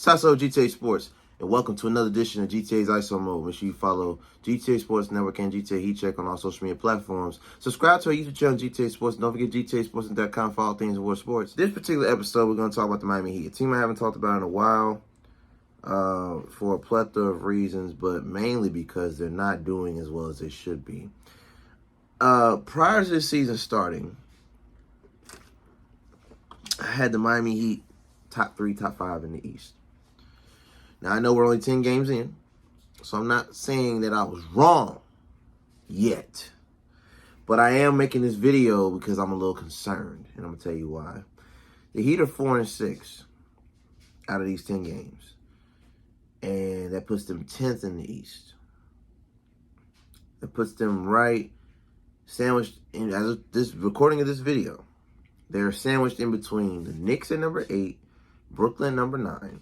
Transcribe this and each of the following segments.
Sasso GTA Sports, and welcome to another edition of GTA's ISO Mode. Make sure you follow GTA Sports Network and GTA Heat Check on all social media platforms. Subscribe to our YouTube channel, GTA Sports. Don't forget GTASports.com for all things in world sports. This particular episode, we're going to talk about the Miami Heat, a team I haven't talked about in a while for a plethora of reasons, but mainly because they're not doing as well as they should be. Prior to this season starting, I had the Miami Heat top 3, top 5 in the East. Now, I know we're only 10 games in, so I'm not saying that I was wrong yet. But I am making this video because I'm a little concerned, and I'm going to tell you why. The Heat are 4-6 out of these 10 games, and that puts them 10th in the East. That puts them right sandwiched in, as of this recording of this video, they're sandwiched in between the Knicks at number 8, Brooklyn number 9.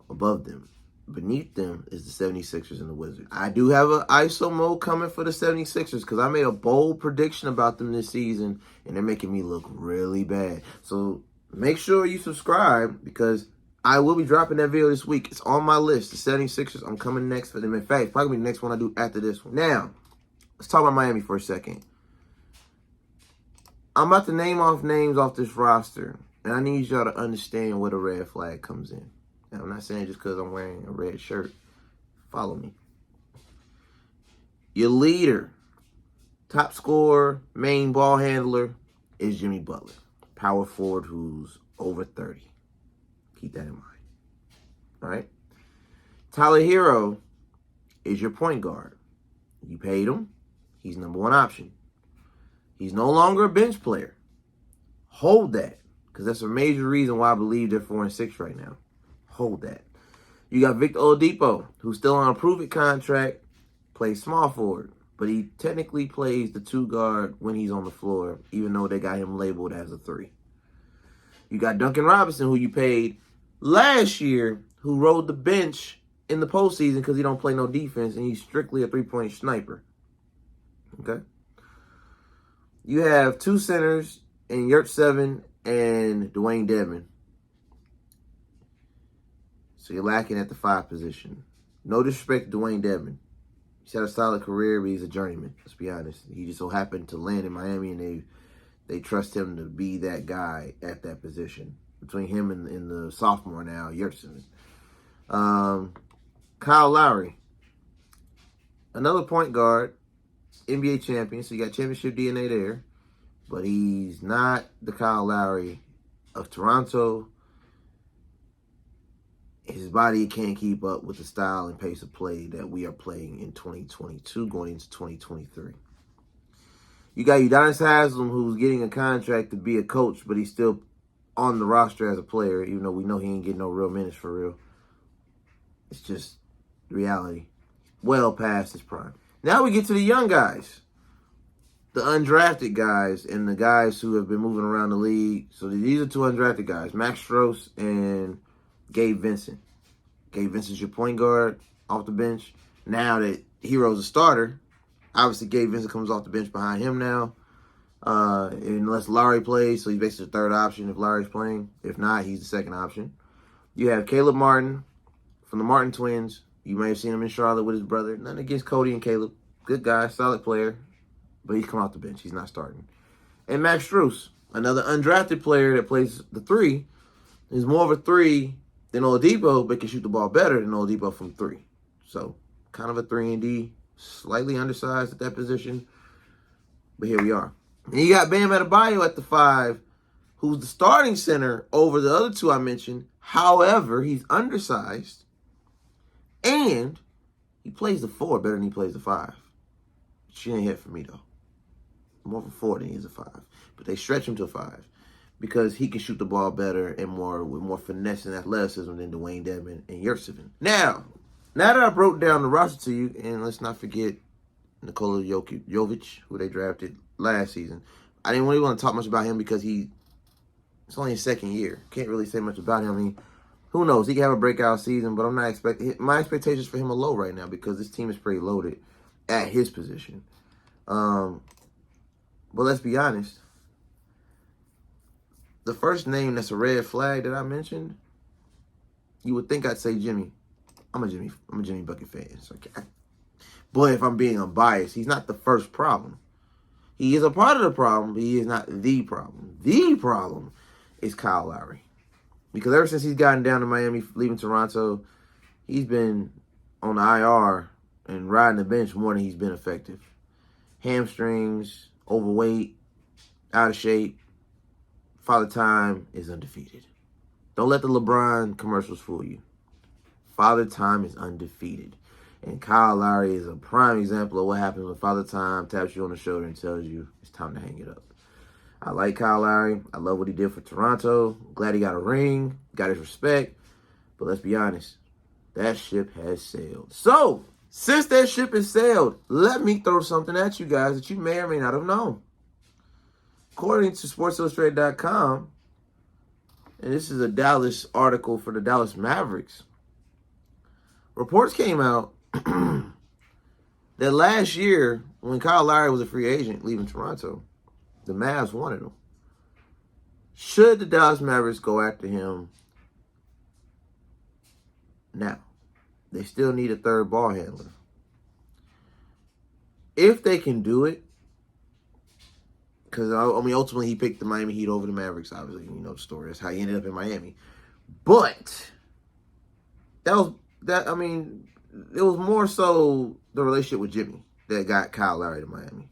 Above them, beneath them, is the 76ers and the Wizards. I do have an ISO mode coming for the 76ers because I made a bold prediction about them this season, and they're making me look really bad. So make sure you subscribe because I will be dropping that video this week. It's on my list. The 76ers, I'm coming next for them. In fact, probably the next one I do after this one. Now, let's talk about Miami for a second. I'm about to name off names off this roster, and I need y'all to understand where the red flag comes in. Now, I'm not saying just because I'm wearing a red shirt. Follow me. Your leader, top scorer, main ball handler is Jimmy Butler. Power forward who's over 30. Keep that in mind. All right? Tyler Hero is your point guard. You paid him. He's number 1 option. He's no longer a bench player. Hold that, because that's a major reason why I believe they're 4-6 right now. Hold that. You got Victor Oladipo, who's still on a prove-it contract, plays small forward, but he technically plays the 2 guard when he's on the floor, even though they got him labeled as a 3. You got Duncan Robinson, who you paid last year, who rode the bench in the postseason because he don't play no defense, and he's strictly a 3-point sniper. Okay? You have 2 centers in Yurt-Seven and Dwayne Dedmon. So you're lacking at the 5 position. No disrespect to Dwayne Dedmon. He's had a solid career, but he's a journeyman. Let's be honest. He just so happened to land in Miami, and they trust him to be that guy at that position. Between him and the sophomore now, Yurt-Seven. Kyle Lowry. Another point guard, NBA champion, so you got championship DNA there. But he's not the Kyle Lowry of Toronto. His body can't keep up with the style and pace of play that we are playing in 2022 going into 2023. You got Udonis Haslem, who's getting a contract to be a coach, but he's still on the roster as a player, even though we know he ain't getting no real minutes for real. It's just reality. Well past his prime. Now we get to the young guys. The undrafted guys and the guys who have been moving around the league. So these are 2 undrafted guys, Max Strus and Gabe Vincent. Gabe Vincent's your point guard off the bench. Now that Hero's a starter, obviously Gabe Vincent comes off the bench behind him now. Unless Lowry plays, so he's basically the 3rd option if Lowry's playing. If not, he's the 2nd option. You have Caleb Martin from the Martin twins. You may have seen him in Charlotte with his brother. Nothing against Cody and Caleb. Good guy, solid player. But he's come off the bench. He's not starting. And Max Strus, another undrafted player that plays the 3, is more of a 3 than Oladipo, but can shoot the ball better than Oladipo from 3. So, kind of a 3-and-D, slightly undersized at that position. But here we are. And you got Bam Adebayo at the 5, who's the starting center over the other 2 I mentioned. However, he's undersized, and he plays the 4 better than he plays the 5. She ain't hit for me, though. More of a 4 than he is a 5. But they stretch him to a 5 because he can shoot the ball better and with more finesse and athleticism than Dwayne Dedmon and Yurt-Seven. Now that I broke down the roster to you, and let's not forget Nikola Jovic, who they drafted last season. I didn't really want to talk much about him because it's only his 2nd year. Can't really say much about him. I mean, who knows? He can have a breakout season, but I'm not expecting. My expectations for him are low right now because this team is pretty loaded at his position. But let's be honest. The first name that's a red flag that I mentioned You would think I'd say Jimmy. I'm a Jimmy Bucket fan. It's okay. But if I'm being unbiased, he's not the first problem. He is a part of the problem, but he is not the problem. The problem is Kyle Lowry. Because ever since he's gotten down to Miami, leaving Toronto, he's been on the IR and riding the bench more than he's been effective. Hamstrings, overweight, out of shape. Father Time is undefeated. Don't let the LeBron commercials fool you. Father Time is undefeated. And Kyle Lowry is a prime example of what happens when Father Time taps you on the shoulder and tells you it's time to hang it up. I like Kyle Lowry. I love what he did for Toronto. Glad he got a ring, got his respect. But let's be honest, that ship has sailed. So, since that ship has sailed, let me throw something at you guys that you may or may not have known. According to SportsIllustrated.com, and this is a Dallas article for the Dallas Mavericks, reports came out that last year, when Kyle Lowry was a free agent leaving Toronto, the Mavs wanted him. Should the Dallas Mavericks go after him now? They still need a third ball handler. If they can do it, because, ultimately he picked the Miami Heat over the Mavericks, obviously. You know the story. That's how he ended up in Miami. But it was more so the relationship with Jimmy that got Kyle Lowry to Miami.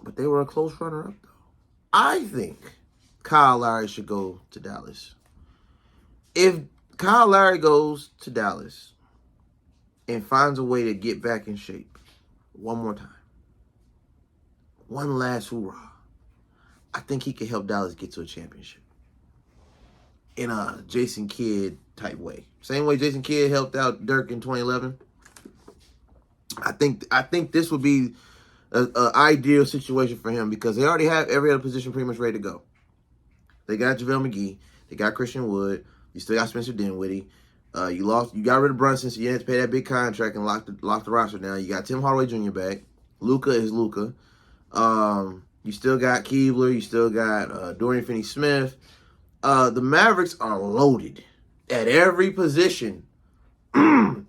But they were a close runner-up, though. I think Kyle Lowry should go to Dallas. If Kyle Lowry goes to Dallas and finds a way to get back in shape one more time, one last hoorah, I think he could help Dallas get to a championship in a Jason Kidd type way. Same way Jason Kidd helped out Dirk in 2011. I think this would be an ideal situation for him because they already have every other position pretty much ready to go. They got JaVale McGee. They got Christian Wood. You still got Spencer Dinwiddie. You got rid of Brunson, so you had to pay that big contract and lock the roster down. You got Tim Hardaway Jr. back. Luka is Luka. You still got Keebler. You still got Dorian Finney-Smith. The Mavericks are loaded at every position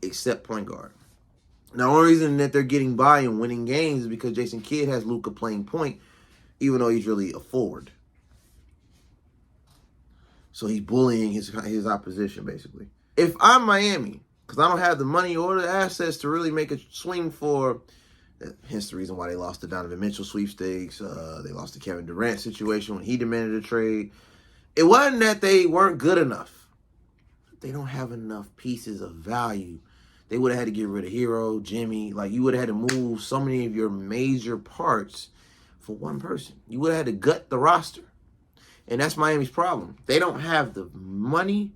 except point guard. Now, the only reason that they're getting by and winning games is because Jason Kidd has Luka playing point, even though he's really a forward. So he's bullying his opposition, basically. If I'm Miami, because I don't have the money or the assets to really make a swing for, hence the reason why they lost the Donovan Mitchell sweepstakes. They lost the Kevin Durant situation when he demanded a trade. It wasn't that they weren't good enough. They don't have enough pieces of value. They would have had to get rid of Hero, Jimmy. Like, you would have had to move so many of your major parts for one person. You would have had to gut the roster. And that's Miami's problem. They don't have the money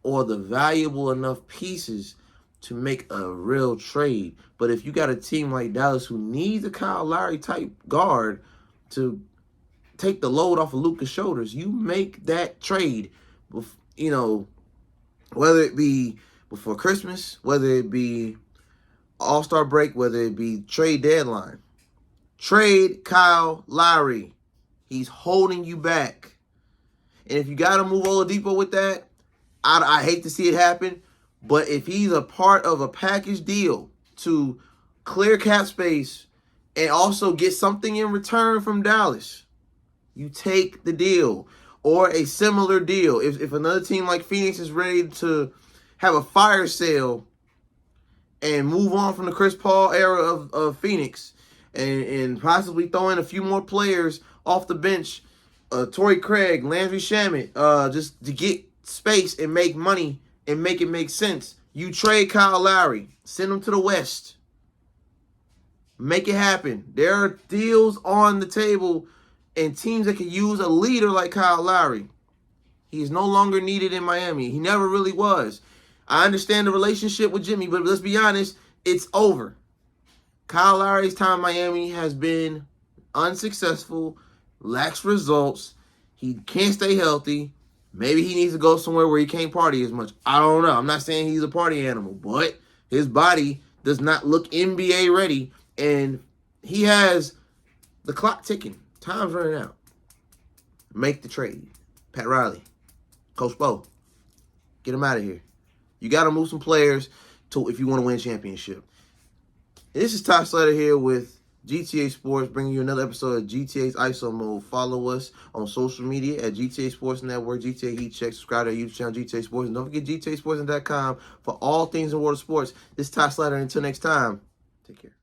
or the valuable enough pieces to make a real trade. But if you got a team like Dallas who needs a Kyle Lowry type guard to take the load off of Luka's shoulders, you make that trade, whether it be before Christmas, whether it be All-Star break, whether it be trade deadline. Trade Kyle Lowry. He's holding you back. And if you got to move Oladipo with that, I hate to see it happen. But if he's a part of a package deal to clear cap space and also get something in return from Dallas, you take the deal. Or a similar deal. If another team like Phoenix is ready to have a fire sale and move on from the Chris Paul era of Phoenix and possibly throw in a few more players off the bench, Torrey Craig, Landry Shamet, just to get space and make money and make it make sense. You trade Kyle Lowry. Send him to the West. Make it happen. There are deals on the table and teams that could use a leader like Kyle Lowry. He's no longer needed in Miami. He never really was. I understand the relationship with Jimmy, but let's be honest, it's over. Kyle Lowry's time in Miami has been unsuccessful, lacks results. He can't stay healthy. Maybe he needs to go somewhere where he can't party as much. I don't know. I'm not saying he's a party animal, but his body does not look NBA ready, and he has the clock ticking. Time's running out. Make the trade. Pat Riley, Coach Bo, get him out of here. You got to move some players to if you want to win a championship. This is Ty Slatter here with GTA Sports, bringing you another episode of GTA's ISO Mode. Follow us on social media at GTA Sports Network, GTA Heat Check. Subscribe to our YouTube channel, GTA Sports. And don't forget GTAsports.com for all things in the world of sports. This is Ty Slatter. Until next time, take care.